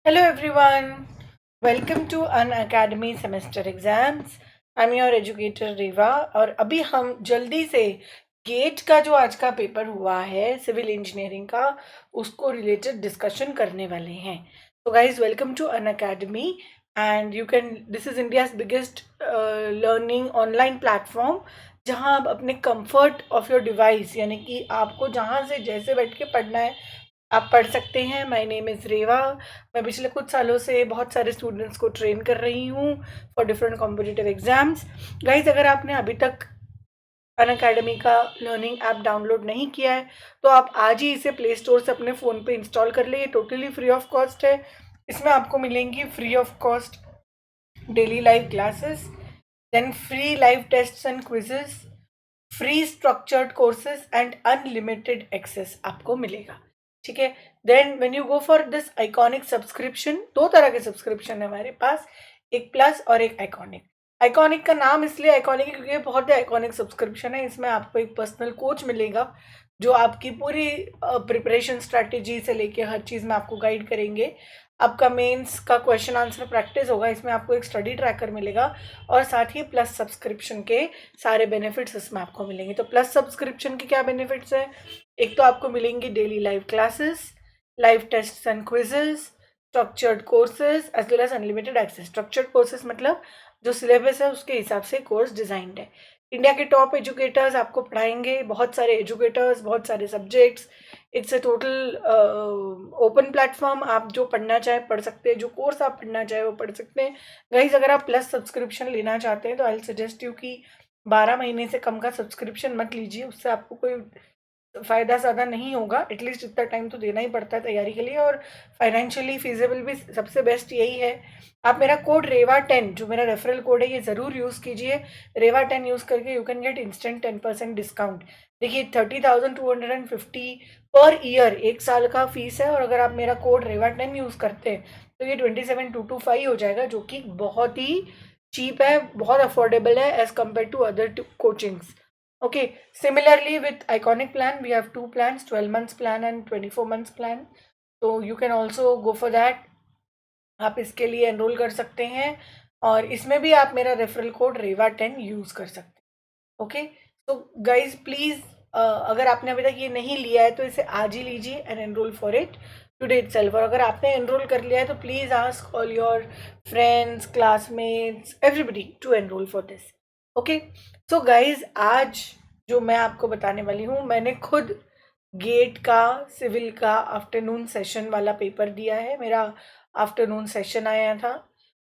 Hello everyone, welcome to An Academy Semester Exams. I'm your educator रेवा और अभी हम जल्दी से गेट का जो आज का पेपर हुआ है सिविल इंजीनियरिंग का उसको रिलेटेड डिस्कशन करने वाले हैं. So guys, welcome to An Academy and this is India's biggest learning online platform जहां आप अपने कंफर्ट ऑफ योर डिवाइस यानी कि आपको जहां से जैसे बैठ के पढ़ना है आप पढ़ सकते हैं. माय नेम इज़ रेवा. मैं पिछले कुछ सालों से बहुत सारे स्टूडेंट्स को ट्रेन कर रही हूँ for different competitive exams. Guys, अगर आपने अभी तक अन अकेडमी का लर्निंग ऐप डाउनलोड नहीं किया है तो आप आज ही इसे प्ले स्टोर से अपने फ़ोन पे इंस्टॉल कर लिए. टोटली फ्री ऑफ कॉस्ट है. इसमें आपको मिलेंगी free of cost daily live classes, then free live tests and quizzes, free structured courses and unlimited access आपको मिलेगा. ठीक है. Then when you go for this iconic subscription, दो तरह के सब्सक्रिप्शन है हमारे पास, एक प्लस और एक आइकॉनिक. आइकॉनिक का नाम इसलिए आइकॉनिक है क्योंकि ये बहुत ही आइकॉनिक सब्सक्रिप्शन है. इसमें आपको एक पर्सनल कोच मिलेगा जो आपकी पूरी प्रिपरेशन स्ट्रैटेजी से लेके हर चीज़ में आपको गाइड करेंगे. आपका मेंस का क्वेश्चन आंसर प्रैक्टिस होगा. इसमें आपको एक स्टडी ट्रैकर मिलेगा और साथ ही प्लस सब्सक्रिप्शन के सारे बेनिफिट्स इसमें आपको मिलेंगे. तो प्लस सब्सक्रिप्शन के क्या बेनिफिट्स है? एक तो आपको मिलेंगी daily live classes, live test and quizzes, structured courses as well as unlimited access. Structured courses मतलब जो सिलेबस है उसके हिसाब से कोर्स डिजाइंड है. इंडिया के टॉप एजुकेटर्स आपको पढ़ाएंगे, बहुत सारे एजुकेटर्स, बहुत सारे subjects. It's a total open platform. आप जो पढ़ना चाहे पढ़ सकते हैं, जो कोर्स आप पढ़ना चाहे वो पढ़ सकते हैं. गाइज, अगर आप प्लस सब्सक्रिप्शन लेना चाहते हैं तो आई सजेस्ट यू कि 12 महीने से कम का सब्सक्रिप्शन मत लीजिए. उससे आपको कोई फ़ायदा ज़्यादा नहीं होगा. एटलीस्ट इतना टाइम तो देना ही पड़ता है तैयारी के लिए और फाइनेंशियली फिजिबल भी सबसे बेस्ट यही है. आप मेरा कोड रेवा 10 जो मेरा रेफरल कोड है ये ज़रूर यूज़ कीजिए. रेवा 10 यूज़ करके you can get instant 10% discount. देखिए 30,250 पर ईयर 1 साल का फीस है और अगर आप मेरा कोड रेवा 10 यूज़ करते हैं तो ये 27,225 हो जाएगा जो कि बहुत ही चीप है, बहुत अफोर्डेबल है as compare to other coachings. Okay, similarly with Iconic plan, we have two plans, 12 months plan and 24 months plan. So you can also go for that. आप इसके लिए एनरोल कर सकते हैं और इसमें भी आप मेरा रेफरल कोड रेवा 10 यूज़ कर सकते हैं. ओके, तो गाइज प्लीज़, अगर आपने अभी तक ये नहीं लिया है तो इसे आज ही लीजिए and enroll for it today itself. और अगर आपने एनरोल कर लिया है तो please ask all your friends, classmates, everybody to enroll for this. Okay, so guys आज जो मैं आपको बताने वाली हूँ, मैंने खुद गेट का सिविल का आफ्टरनून सेशन वाला पेपर दिया है. मेरा आफ्टरनून सेशन आया था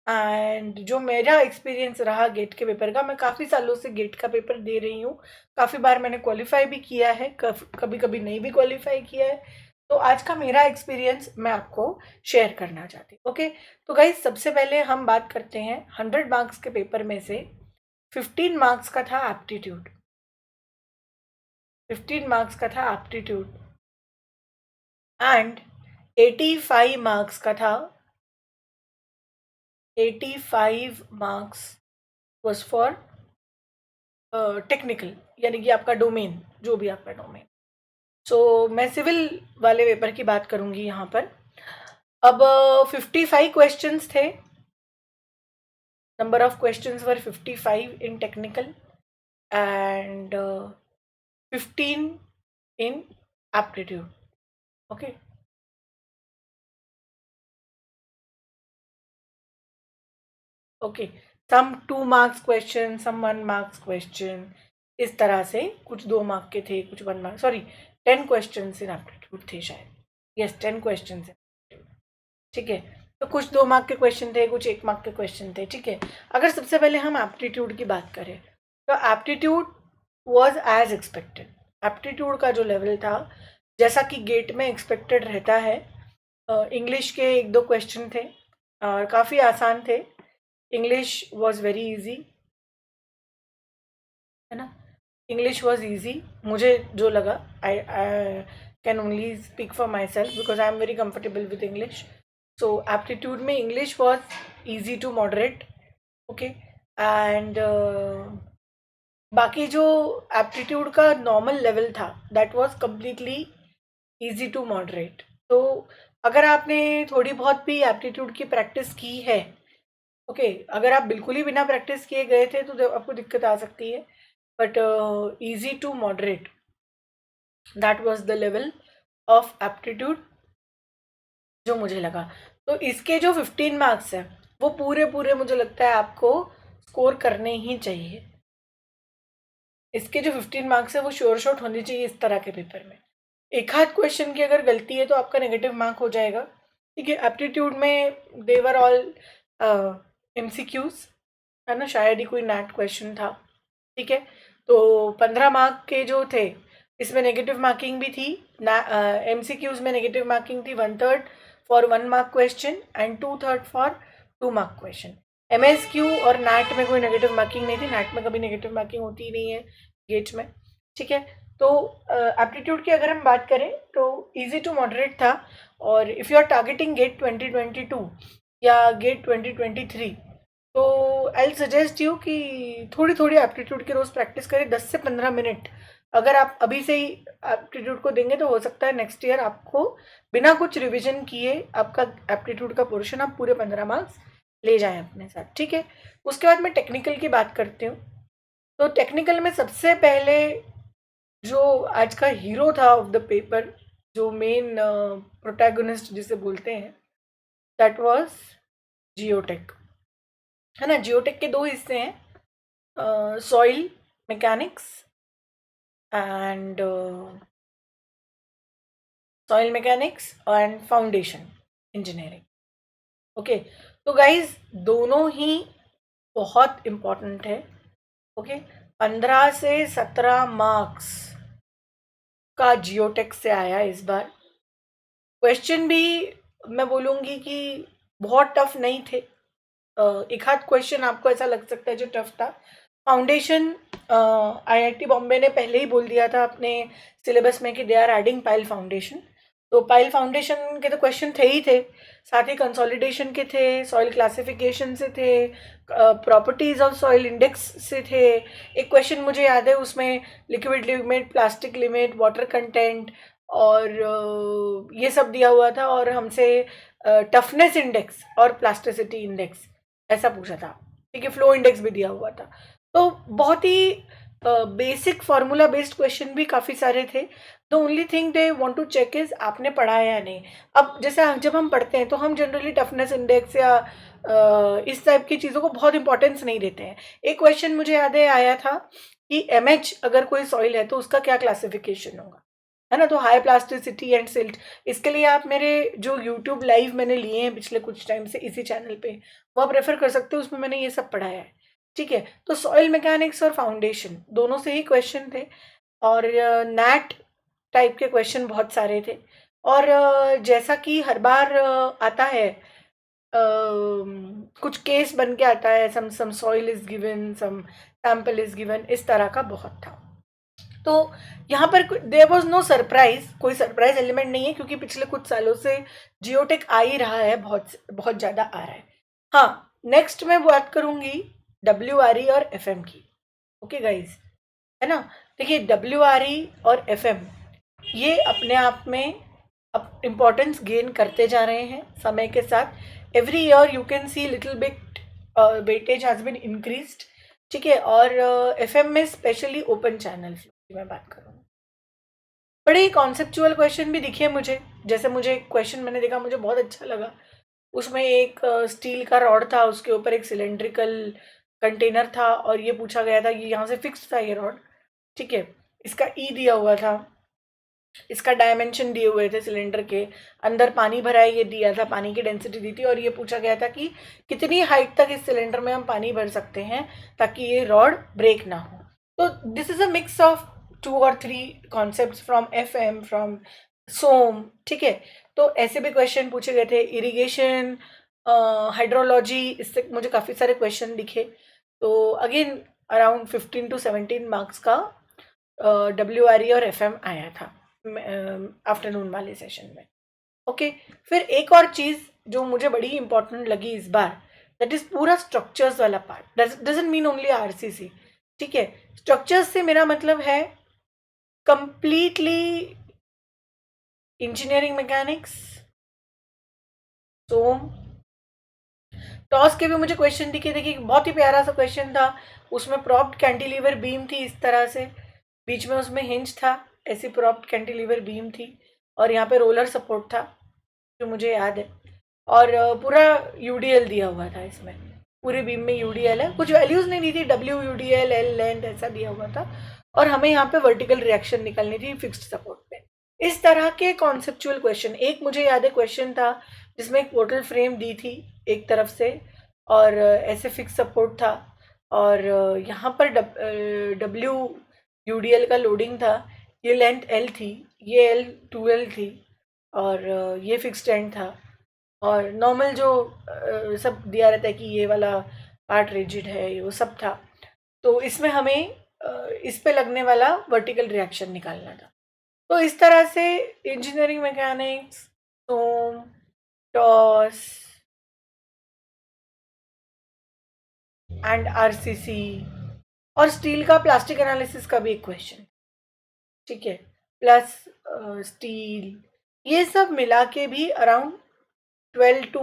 एंड जो मेरा एक्सपीरियंस रहा गेट के पेपर का, मैं काफ़ी सालों से गेट का पेपर दे रही हूँ. काफ़ी बार मैंने क्वालिफाई भी किया है, कभी कभी नहीं भी क्वालिफाई किया है. तो आज का मेरा एक्सपीरियंस मैं आपको शेयर करना चाहती हूँ. ओके, तो गाइज सबसे पहले हम बात करते हैं 100 मार्क्स के पेपर में से 15 मार्क्स का था एप्टीट्यूड. 15 मार्क्स का था एप्टीट्यूड एंड 85 मार्क्स का था 85 मार्क्स वॉज फॉर टेक्निकल यानी कि आपका डोमेन, जो भी आपका डोमेन. सो मैं सिविल वाले पेपर की बात करूंगी यहाँ पर. अब 55 क्वेश्चंस थे. Number of questions were 55 in technical and 15 in aptitude. Okay, okay, some 2 marks question, some 1 marks question, इस तरह से कुछ 2 मार्क के थे, कुछ 1 mark, sorry 10 question in aptitude थे शायद. Yes, 10 question. ठीक है, तो कुछ 2 मार्क के क्वेश्चन थे, कुछ 1 मार्क के क्वेश्चन थे. ठीक है, अगर सबसे पहले हम एप्टीट्यूड की बात करें तो aptitude was as expected. Aptitude का जो लेवल था जैसा कि गेट में एक्सपेक्टेड रहता है. इंग्लिश के 1-2 क्वेश्चन थे और काफ़ी आसान थे. इंग्लिश वॉज वेरी इजी, है ना. इंग्लिश वॉज इजी मुझे जो लगा. I can only speak for myself because I am very comfortable with English. So aptitude में English was easy to moderate. Okay, and बाकी जो एप्टीट्यूड का normal level था that was completely easy to moderate. तो अगर आपने थोड़ी बहुत भी एप्टीट्यूड की प्रैक्टिस की है, ओके, अगर आप बिल्कुल ही बिना प्रैक्टिस किए गए थे तो आपको दिक्कत आ सकती है, but easy to moderate, that was the level of aptitude जो मुझे लगा। तो इसके जो 15 मार्क्स हैं वो पूरे पूरे मुझे लगता है आपको स्कोर करने ही चाहिए। इसके जो 15 मार्क्स है वो श्योर शॉट होनी चाहिए इस तरह के पेपर में। एक आध क्वेश्चन की अगर गलती है तो आपका नेगेटिव मार्क हो जाएगा, ठीक है। एप्टीट्यूड में देवर ऑल MCQs, है ना, शायद ही कोई नैट क्वेश्चन था, ठीक है। तो 15 मार्क के जो थे इसमें नेगेटिव मार्किंग भी थी। MCQs में नेगेटिव मार्किंग थी 1/3 for 1 mark question and 2/3 for 2 mark question. MSQ और नैट में कोई नेगेटिव मार्किंग नहीं थी, नैट में कभी नेगेटिव मार्किंग होती ही नहीं है गेट में, ठीक है। तो एप्टीट्यूड की अगर हम बात करें तो इजी टू मॉडरेट था। और if you are targeting GATE 2022 या गेट 2023 तो आई सजेस्ट यू कि थोड़ी थोड़ी एप्टीट्यूड की रोज़ प्रैक्टिस करें, 10 से 15 मिनट। अगर आप अभी से ही एप्टीट्यूड को देंगे तो हो सकता है नेक्स्ट ईयर आपको बिना कुछ रिवीजन किए आपका एप्टीट्यूड का पोर्शन आप पूरे 15 मार्क्स ले जाएं अपने साथ, ठीक है। उसके बाद मैं टेक्निकल की बात करती हूँ। तो टेक्निकल में सबसे पहले जो आज का हीरो था ऑफ द पेपर, जो मेन प्रोटैगनिस्ट जिसे बोलते हैं, दैट वाज जियोटेक, है ना। जियोटेक के दो हिस्से हैं, soil mechanics and soil mechanics and foundation engineering, okay. तो गाइज दोनों ही बहुत इम्पॉर्टेंट है, ओके। 15 से 17 मार्क्स का जियोटेक से आया इस बार। क्वेश्चन भी मैं बोलूँगी कि बहुत टफ नहीं थे। एक आध क्वेश्चन आपको ऐसा लग सकता है जो टफ था। फाउंडेशन IIT बॉम्बे ने पहले ही बोल दिया था अपने सिलेबस में कि they are adding pile foundation. तो पाइल फाउंडेशन के तो क्वेश्चन थे ही थे, साथ ही कंसोलिडेशन के थे, सॉइल क्लासिफिकेशन से थे, प्रॉपर्टीज ऑफ सॉइल इंडेक्स से थे। एक क्वेश्चन मुझे याद है उसमें liquid limit, plastic limit, water content और ये सब दिया हुआ था, और हमसे टफनेस इंडेक्स और प्लास्टिसिटी इंडेक्स ऐसा पूछा था, ठीक है। फ्लो इंडेक्स भी दिया हुआ था। तो बहुत ही बेसिक फार्मूला बेस्ड क्वेश्चन भी काफ़ी सारे थे। The only thing they want to check is आपने पढ़ा है या नहीं। अब जैसे जब हम पढ़ते हैं तो हम जनरली टफनेस इंडेक्स या इस टाइप की चीज़ों को बहुत इंपॉर्टेंस नहीं देते हैं। एक क्वेश्चन मुझे याद है आया था कि MH अगर कोई सॉइल है तो उसका क्या क्लासिफिकेशन होगा, है ना। तो हाई प्लास्टिसिटी एंड सिल्ट, इसके लिए आप मेरे जो यूट्यूब लाइव मैंने लिए हैं पिछले कुछ टाइम से इसी चैनल पे, वो आप रेफर कर सकते हो, उसमें मैंने ये सब पढ़ाया है, ठीक है। तो सॉइल मैकेनिक्स और फाउंडेशन दोनों से ही क्वेश्चन थे, और नैट टाइप के क्वेश्चन बहुत सारे थे। और जैसा कि हर बार आता है, कुछ केस बन के आता है, some soil is given, some sample is given, इस तरह का बहुत था। तो यहाँ पर देयर वॉज नो सरप्राइज, कोई सरप्राइज एलिमेंट नहीं है, क्योंकि पिछले कुछ सालों से जियोटेक आ ही रहा है, बहुत बहुत ज़्यादा आ रहा है। हाँ, नेक्स्ट मैं बात करूँगी WRE और FM की, ओके गाइज, है ना। देखिए WRE और FM ये अपने आप में अब इम्पोर्टेंस गेन करते जा रहे हैं समय के साथ। Every year you can see little bit weightage has been increased, ठीक है। और FM में स्पेशली ओपन चैनल की मैं बात करूँ, बड़े ही कॉन्सेप्चुअल क्वेश्चन भी दिखे मुझे। जैसे मुझे एक क्वेश्चन मैंने देखा, मुझे बहुत अच्छा लगा। उसमें एक स्टील का रॉड था, उसके ऊपर एक सिलेंड्रिकल कंटेनर था, और ये पूछा गया था, ये यहाँ से फिक्स था ये रॉड, ठीक है। इसका दिया हुआ था, इसका डायमेंशन दिए हुए थे, सिलेंडर के अंदर पानी भरा है ये दिया था, पानी की डेंसिटी दी थी, और ये पूछा गया था कि कितनी हाइट तक इस सिलेंडर में हम पानी भर सकते हैं ताकि ये रॉड ब्रेक ना हो। तो this is a mix of 2 or 3 concept from FM, from SOM, ठीक है। तो ऐसे भी क्वेश्चन पूछे गए थे, इरिगेशन, हाइड्रोलॉजी, इससे मुझे काफ़ी सारे क्वेश्चन दिखे। तो अगेन अराउंड 15 to 17 मार्क्स का WRE और FM आया था आफ्टरनून वाले सेशन में, ओके। फिर एक और चीज़ जो मुझे बड़ी इंपॉर्टेंट लगी इस बार, दैट इज पूरा स्ट्रक्चर्स वाला part. Doesn't mean only RCC, ठीक है। स्ट्रक्चर्स से मेरा मतलब है completely engineering mechanics, SOM. Toss के भी मुझे क्वेश्चन दिखे, देखिए बहुत ही प्यारा सा क्वेश्चन था, उसमें प्रॉप्ट कैंटिलीवर बीम थी इस तरह से, बीच में उसमें हिंज था, ऐसी प्रॉप्ट कैंटिलीवर बीम थी, और यहाँ पे रोलर सपोर्ट था जो मुझे याद है, और पूरा यूडीएल दिया हुआ था इसमें, पूरे बीम में यूडीएल है, कुछ वैल्यूज नहीं दी थी, डब्ल्यू यूडीएल एल लेंथ ऐसा दिया हुआ था, और हमें यहाँ पे वर्टिकल रिएक्शन निकालनी थी फिक्स्ड सपोर्ट पे। इस तरह के कॉन्सेप्चुअल क्वेश्चन, एक मुझे याद है क्वेश्चन था जिसमें एक पोर्टल फ्रेम दी थी एक तरफ से, और ऐसे फिक्स सपोर्ट था, और यहाँ पर डब्ल्यू यूडीएल का लोडिंग था, ये लेंथ एल थी, ये एल 2L थी, और ये फिक्स्ड एंड था, और नॉर्मल जो सब दिया रहता है कि ये वाला पार्ट रिजिड है, ये वो सब था। तो इसमें हमें इस पे लगने वाला वर्टिकल रिएक्शन निकालना था। तो इस तरह से engineering mechanics, SOM, TOS and RCC, और स्टील का प्लास्टिक एनालिसिस का भी एक क्वेश्चन, ठीक है, प्लस स्टील, ये सब मिला के भी अराउंड 12 to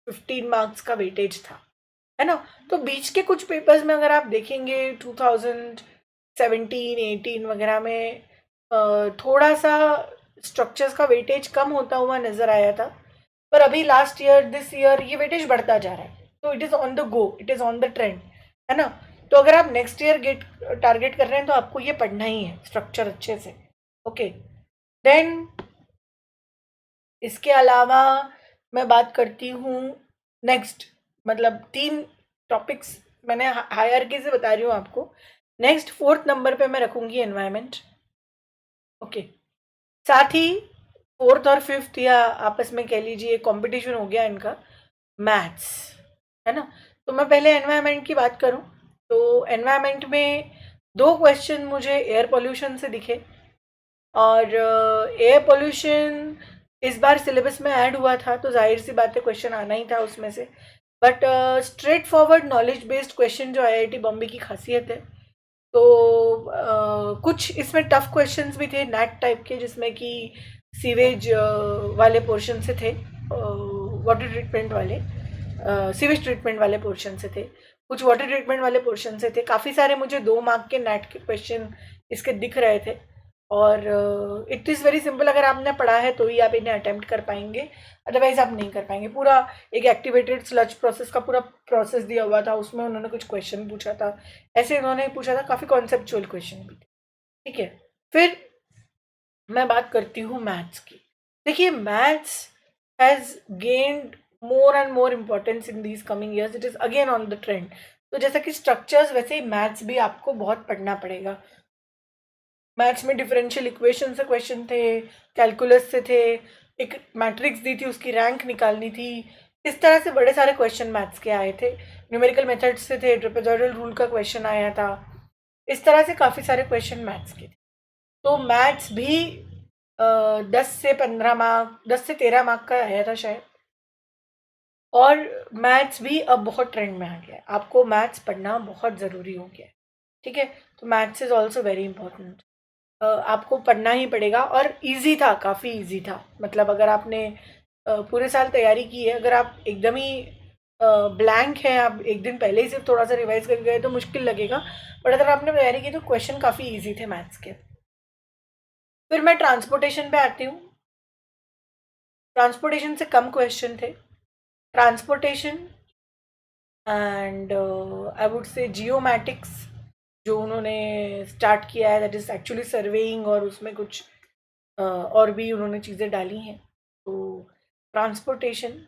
15 मार्क्स का वेटेज था, है ना। तो बीच के कुछ पेपर्स में अगर आप देखेंगे 2017-18 वगैरह में थोड़ा सा स्ट्रक्चर्स का वेटेज कम होता हुआ नजर आया था, पर अभी लास्ट ईयर दिस ईयर ये वेटेज बढ़ता जा रहा है, तो it is on the go, it is on the trend, है ना। तो अगर आप नेक्स्ट ईयर गेट टारगेट कर रहे हैं तो आपको ये पढ़ना ही है स्ट्रक्चर अच्छे से, ओके। देन इसके अलावा मैं बात करती हूँ नेक्स्ट, मतलब 3 टॉपिक्स मैंने हायरकी से बता रही हूँ आपको। नेक्स्ट 4th नंबर पे मैं रखूँगी एनवायरनमेंट, ओके। साथ ही 4th और 5th या आपस में कह लीजिए कंपटीशन हो गया इनका मैथ्स, है ना। तो मैं पहले एनवायरनमेंट की बात करूँ तो एनवायरनमेंट में 2 क्वेश्चन मुझे एयर पोल्यूशन से दिखे, और एयर पोल्यूशन इस बार सिलेबस में ऐड हुआ था तो जाहिर सी बात है क्वेश्चन आना ही था उसमें से, but straight forward knowledge based question जो आईआईटी बॉम्बे की खासियत है, तो कुछ इसमें टफ क्वेश्चंस भी थे नेट टाइप के, जिसमें कि सीवेज वाले पोर्शन से थे, वाटर ट्रीटमेंट वाले, सीवेज ट्रीटमेंट वाले पोर्शन से थे, कुछ वाटर ट्रीटमेंट वाले पोर्शन से थे, काफ़ी सारे मुझे 2 मार्क के नेट के क्वेश्चन इसके दिख रहे थे, और इट इज़ वेरी सिंपल, अगर आपने पढ़ा है तो ही आप इन्हें अटेम्प्ट कर पाएंगे, अदरवाइज आप नहीं कर पाएंगे। पूरा एक एक्टिवेटेड स्लज प्रोसेस का पूरा प्रोसेस दिया हुआ था, उसमें उन्होंने कुछ क्वेश्चन पूछा था, ऐसे उन्होंने पूछा था, काफ़ी कॉन्सेप्चुअल क्वेश्चन भी थे, ठीक है। फिर मैं बात करती हूँ मैथ्स की। देखिए maths has gained more and more importance in these coming years, it is again on the trend. तो जैसा कि स्ट्रक्चर्स, वैसे ही मैथ्स भी आपको बहुत पढ़ना पड़ेगा। मैथ्स में डिफरेंशियल इक्वेशन से क्वेश्चन थे, कैलकुलस से थे, एक मैट्रिक्स दी थी उसकी रैंक निकालनी थी, इस तरह से बड़े सारे क्वेश्चन मैथ्स के आए थे। न्यूमेरिकल मेथड्स से थे, ट्रेपेजॉइडल रूल का क्वेश्चन आया था, इस तरह से काफ़ी सारे क्वेश्चन मैथ्स के थे। तो मैथ्स भी 10 से 15 मार्क, 10 से 13 मार्क का आया था शायद, और मैथ्स भी अब बहुत ट्रेंड में आ गया है, आपको मैथ्स पढ़ना बहुत ज़रूरी हो गया है, ठीक है। तो maths is also very important, आपको पढ़ना ही पड़ेगा, और इजी था, काफ़ी इजी था, मतलब अगर आपने पूरे साल तैयारी की है, अगर आप एकदम ही ब्लैंक है, आप एक दिन पहले ही सिर्फ थोड़ा सा रिवाइज करके गए तो मुश्किल लगेगा, बट अगर आपने तैयारी की तो क्वेश्चन काफ़ी इजी थे मैथ्स के। फिर मैं ट्रांसपोर्टेशन पे आती हूँ। ट्रांसपोर्टेशन से कम क्वेश्चन थे, transportation and I would say geomatics जो उन्होंने स्टार्ट किया है, दैट इज़ एक्चुअली सर्वेइंग, और उसमें कुछ और भी उन्होंने चीज़ें डाली हैं। तो transportation,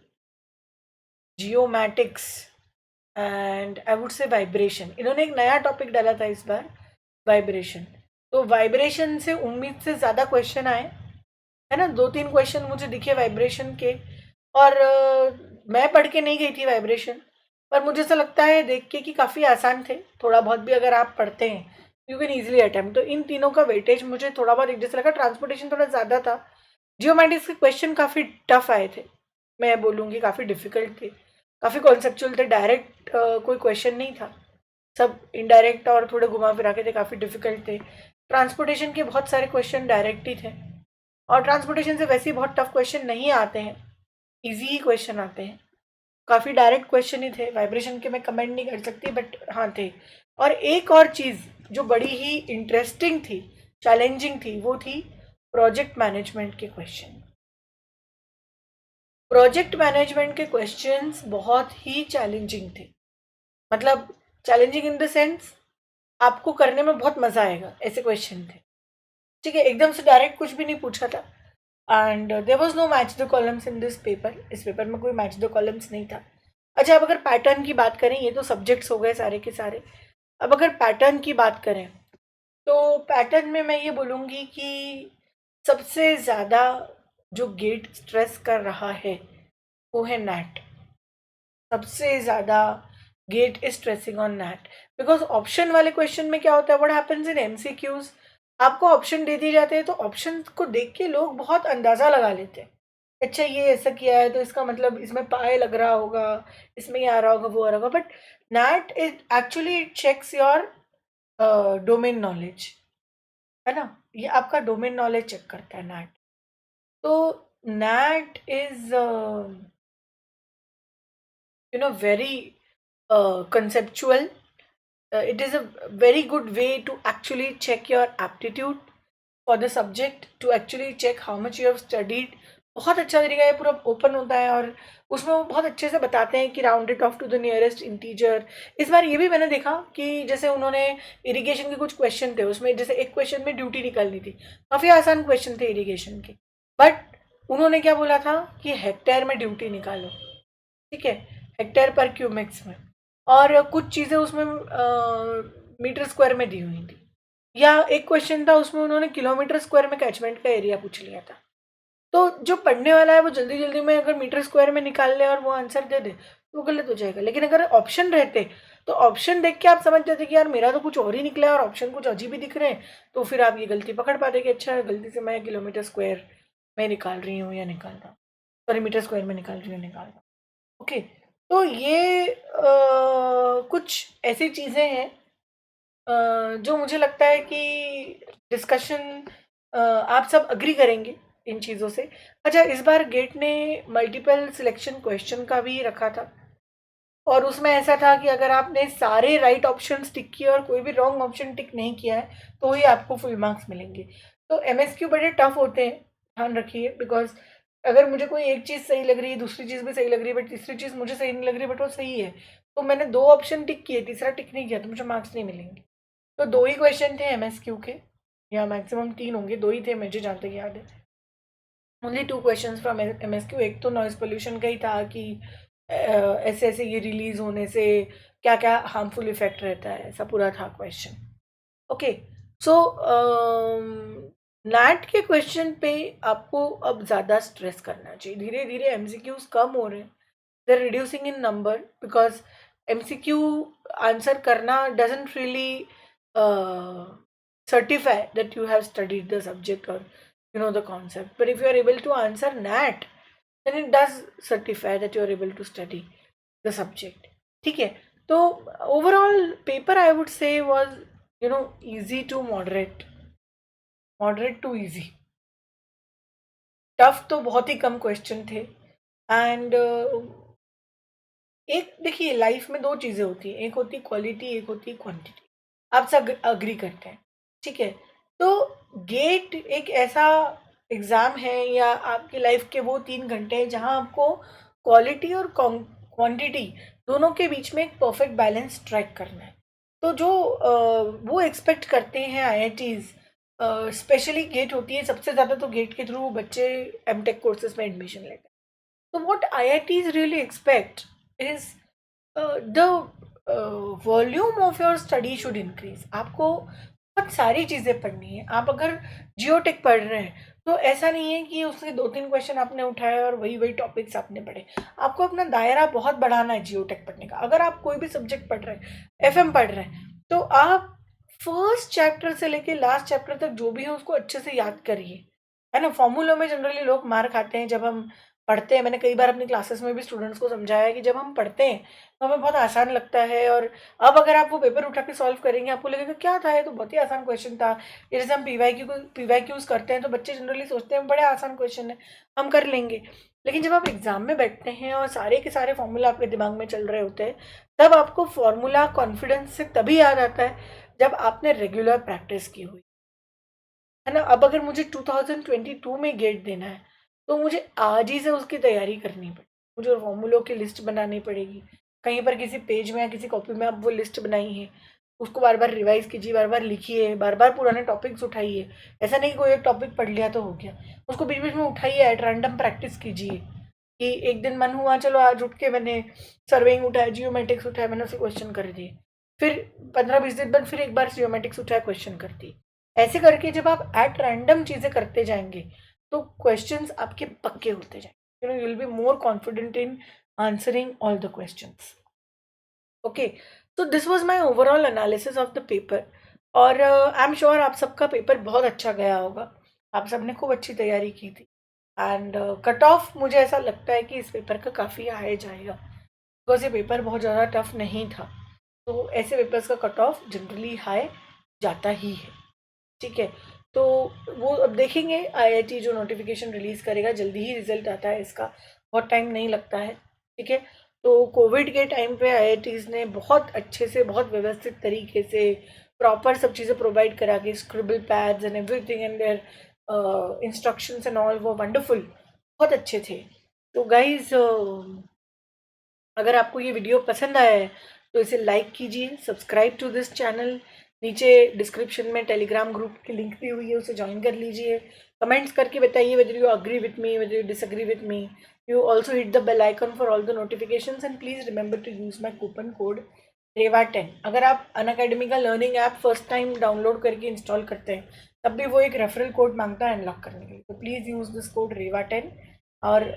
geomatics and I would say vibration, इन्होंने एक नया टॉपिक डाला था इस बार, वाइब्रेशन। तो वाइब्रेशन से उम्मीद से ज़्यादा क्वेश्चन आए, है ना। 2-3 क्वेश्चन मुझे दिखे वाइब्रेशन के, और मैं पढ़ के नहीं गई थी वाइब्रेशन, पर मुझे ऐसा लगता है देख के कि काफ़ी आसान थे, थोड़ा बहुत भी अगर आप पढ़ते हैं यू कैन ईजिली अटेम्प्ट। तो इन तीनों का वेटेज मुझे थोड़ा बहुत एक जैसा लगा, ट्रांसपोर्टेशन थोड़ा ज़्यादा था, जियोमेट्रिक्स के क्वेश्चन काफ़ी टफ आए थे, मैं बोलूँगी काफ़ी डिफिकल्ट थे, काफ़ी कॉन्सेप्चुअल थे, डायरेक्ट कोई क्वेश्चन नहीं था, सब इनडायरेक्ट और थोड़े घुमा फिरा के थे, काफ़ी डिफिकल्ट थे। ट्रांसपोर्टेशन के बहुत सारे क्वेश्चन डायरेक्ट ही थे, और ट्रांसपोर्टेशन से वैसे ही बहुत टफ क्वेश्चन नहीं आते हैं, इजी ही क्वेश्चन आते हैं, काफ़ी डायरेक्ट क्वेश्चन ही थे, वाइब्रेशन के मैं कमेंट नहीं कर सकती बट हाँ थे। और एक और चीज़ जो बड़ी ही इंटरेस्टिंग थी, चैलेंजिंग थी, वो थी प्रोजेक्ट मैनेजमेंट के क्वेश्चन। प्रोजेक्ट मैनेजमेंट के क्वेश्चंस बहुत ही चैलेंजिंग थे, मतलब चैलेंजिंग इन द सेंस आपको करने में बहुत मज़ा आएगा ऐसे क्वेश्चन थे। ठीक है, एकदम से डायरेक्ट कुछ भी नहीं पूछा था। And there was no match the columns in this paper, इस पेपर में कोई मैच द कॉलम्स नहीं था। अच्छा, अब अगर पैटर्न की बात करें, ये तो सब्जेक्ट्स हो गए सारे के सारे। अब अगर पैटर्न की बात करें तो पैटर्न में मैं ये बोलूँगी कि सबसे ज़्यादा जो गेट स्ट्रेस कर रहा है वो है नैट। सबसे ज़्यादा GATE is stressing on NAT, because option वाले क्वेश्चन में क्या होता है, व्हाट हैपेंस इन एमसीक्यूज, आपको ऑप्शन दे दिए जाते हैं तो ऑप्शन को देख के लोग बहुत अंदाज़ा लगा लेते हैं। अच्छा, ये ऐसा किया है तो इसका मतलब इसमें पाए लग रहा होगा, इसमें ये आ रहा होगा, वो आ रहा होगा, but NAT it actually checks your domain knowledge, है ना। ये आपका डोमेन नॉलेज चेक करता है नैट। तो NAT is very conceptual. It is a very good way to actually check your aptitude for the subject, to actually check how much you have studied. बहुत अच्छा तरीका है, पूरा ओपन होता है और उसमें वो बहुत अच्छे से बताते हैं कि round it off to the nearest integer. इस बार ये भी मैंने देखा कि जैसे उन्होंने इरिगेशन के कुछ क्वेश्चन थे, उसमें जैसे एक क्वेश्चन में ड्यूटी निकालनी थी, काफ़ी आसान क्वेश्चन थे इरिगेशन के, बट उन्होंने क्या बोला था कि हेक्टेयर में ड्यूटी निकालो। ठीक है, हेक्टेयर पर क्यूबिक्स में, और कुछ चीज़ें उसमें मीटर स्क्वायर में दी हुई थी, या एक क्वेश्चन था उसमें उन्होंने किलोमीटर स्क्वायर में कैचमेंट का एरिया पूछ लिया था। तो जो पढ़ने वाला है वो जल्दी जल्दी में अगर मीटर स्क्वायर में निकाल ले और वो आंसर दे दे तो वो गलत हो जाएगा। लेकिन अगर ऑप्शन रहते तो ऑप्शन देख के आप समझ जाते कि यार मेरा तो कुछ और ही निकला है और ऑप्शन कुछ अजीब ही दिख रहे हैं, तो फिर आप ये गलती पकड़ पाते कि अच्छा गलती से मैं किलोमीटर स्क्वायर में निकाल रही हूँ या निकाल रहा हूँ, सॉरी मीटर स्क्वायर में निकाल रही हूँ निकाल रहा हूँ। ओके, तो ये कुछ ऐसी चीज़ें हैं जो मुझे लगता है कि डिस्कशन आप सब अग्री करेंगे इन चीज़ों से। अच्छा, इस बार गेट ने मल्टीपल सिलेक्शन क्वेश्चन का भी रखा था, और उसमें ऐसा था कि अगर आपने सारे राइट ऑप्शन टिक किए और कोई भी रॉन्ग ऑप्शन टिक नहीं किया है तो ही आपको फुल मार्क्स मिलेंगे। तो एमएसक्यू बड़े टफ होते हैं, ध्यान रखिए, बिकॉज अगर मुझे कोई एक चीज़ सही लग रही है, दूसरी चीज़ भी सही लग रही है, बट तीसरी चीज़ मुझे सही नहीं लग रही बट वो सही है, तो मैंने दो ऑप्शन टिक किए, तीसरा टिक नहीं किया, तो मुझे मार्क्स नहीं मिलेंगे। तो दो ही क्वेश्चन थे एमएसक्यू के, या मैक्सिमम तीन होंगे, दो ही थे मुझे जहाँ तक याद है। Only two question from MSQ. एक तो नॉइज पोल्यूशन का ही था कि ऐसे ऐसे ये रिलीज होने से क्या क्या हार्मफुल इफेक्ट रहता है, ऐसा पूरा था क्वेश्चन। ओके, सो नैट के क्वेश्चन पे आपको अब ज़्यादा स्ट्रेस करना चाहिए। धीरे धीरे एमसीक्यूज कम हो रहे हैं, they are reducing in number, because MCQ answer करना doesn't really certify that you have studied the subject or you know the concept. But if you are able to answer NAT, then it does certify that you are able to study the subject. ठीक है, तो overall paper I would say was easy to moderate, moderate to easy. Tough तो बहुत ही कम question थे। And एक देखिए, life में दो चीज़ें होती हैं, एक होती क्वालिटी, एक होती क्वांटिटी। आप सब अग्री करते हैं, ठीक है। तो गेट एक ऐसा एग्ज़ाम है या आपकी लाइफ के वो 3 घंटे हैं जहाँ आपको क्वालिटी और क्वांटिटी दोनों के बीच में एक परफेक्ट बैलेंस ट्रैक करना है। तो जो वो एक्सपेक्ट करते हैं आईआईटीज़, स्पेशली गेट होती है सबसे ज़्यादा, तो गेट के थ्रू बच्चे एमटेक कोर्सेज में एडमिशन लेते हैं। तो what IITs really expect is the volume of your study should increase. आपको बहुत सारी चीज़ें पढ़नी है। आप अगर जियोटेक पढ़ रहे हैं तो ऐसा नहीं है कि उसके 2-3 क्वेश्चन आपने उठाए और वही वही टॉपिक्स आपने पढ़े। आपको अपना दायरा बहुत बढ़ाना है जियोटेक पढ़ने का। अगर आप कोई भी सब्जेक्ट पढ़ रहे हैं, एफएम पढ़ रहे हैं, तो आप फर्स्ट चैप्टर से लेके लास्ट चैप्टर तक जो भी है उसको अच्छे से याद करिए, है ना। फॉर्मूलों में जनरली लोग मार खाते हैं जब हम पढ़ते हैं। मैंने कई बार अपनी क्लासेस में भी स्टूडेंट्स को समझाया है कि जब हम पढ़ते हैं तो हमें बहुत आसान लगता है, और अब अगर आप वो पेपर उठा के सॉल्व करेंगे आपको लगेगा क्या था, ये तो बहुत ही आसान क्वेश्चन था। ये जैसे हम पीवाईक्यूज करते हैं तो बच्चे जनरली सोचते हैं बड़े आसान क्वेश्चन है, हम कर लेंगे। लेकिन जब आप एग्ज़ाम में बैठते हैं और सारे के सारे फॉर्मूला आपके दिमाग में चल रहे होते हैं, तब आपको फॉर्मूला कॉन्फिडेंस से तभी याद आता है जब आपने रेगुलर प्रैक्टिस की हुई है ना। अब अगर मुझे 2022 में गेट देना है, तो मुझे आज ही से उसकी तैयारी करनी पड़ेगी। मुझे फॉर्मूलों की लिस्ट बनानी पड़ेगी। कहीं पर किसी पेज में या किसी कॉपी में आप वो लिस्ट बनाई है, उसको बार बार रिवाइज कीजिए, बार बार लिखिए, बार बार पुराने टॉपिक्स उठाइए। ऐसा नहीं कि कोई एक टॉपिक पढ़ लिया तो हो गया, उसको बीच बीच में उठाइए, एट रैंडम प्रैक्टिस कीजिए। कि एक दिन मन हुआ, चलो आज उठ के मैंने सर्वेइंग उठाया, जियोमेट्रिक्स उठाया, मैंने उसे क्वेश्चन कर दिए। फिर 15-20 दिन बाद फिर एक बार जियोमेट्रिक्स उठाया, क्वेश्चन कर दिए। ऐसे करके जब आप एट रैंडम चीज़ें करते जाएंगे, तो क्वेश्चंस आपके पक्के होते जाएंगे। You will be more confident in answering all the questions. Okay, तो this was my overall analysis of the paper. और आई एम श्योर आप सबका पेपर बहुत अच्छा गया होगा। आप सबने खूब अच्छी तैयारी की थी। एंड कट ऑफ मुझे ऐसा लगता है कि इस पेपर का काफ़ी हाई जाएगा, बिकॉज ये पेपर बहुत ज़्यादा टफ नहीं था। तो ऐसे पेपर्स का कट ऑफ जनरली हाई जाता ही है। ठीक है, तो वो अब देखेंगे। आईआईटी जो नोटिफिकेशन रिलीज़ करेगा, जल्दी ही रिजल्ट आता है इसका, बहुत टाइम नहीं लगता है। ठीक है, तो कोविड के टाइम पे आईआईटीज़ ने बहुत अच्छे से, बहुत व्यवस्थित तरीके से प्रॉपर सब चीज़ें प्रोवाइड करा के, scribble pads and everything and their instructions and all वो वंडरफुल, बहुत अच्छे थे। तो गाइज, अगर आपको ये वीडियो पसंद आया है तो इसे लाइक कीजिए, सब्सक्राइब टू दिस चैनल। नीचे डिस्क्रिप्शन में टेलीग्राम ग्रुप की लिंक दी हुई है, उसे ज्वाइन कर लीजिए। कमेंट्स करके बताइए whether you agree with me, whether you disagree with me. You also hit the bell icon for all the notifications and please remember to use my coupon code रेवा10। अगर आप अनअकैडमी का learning app first time download करके install करते हैं, तब भी वो एक रेफरल कोड मांगता है अनलॉक करने के लिए। तो प्लीज़ यूज़ दिस कोड रेवा10। और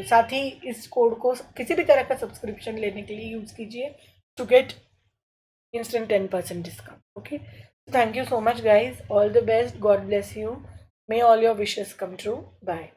साथ ही इस कोड को किसी भी तरह का सब्सक्रिप्शन लेने के लिए यूज़ कीजिए to get instant 10% discount. Okay, thank you so much guys, all the best, god bless you, may all your wishes come true, bye.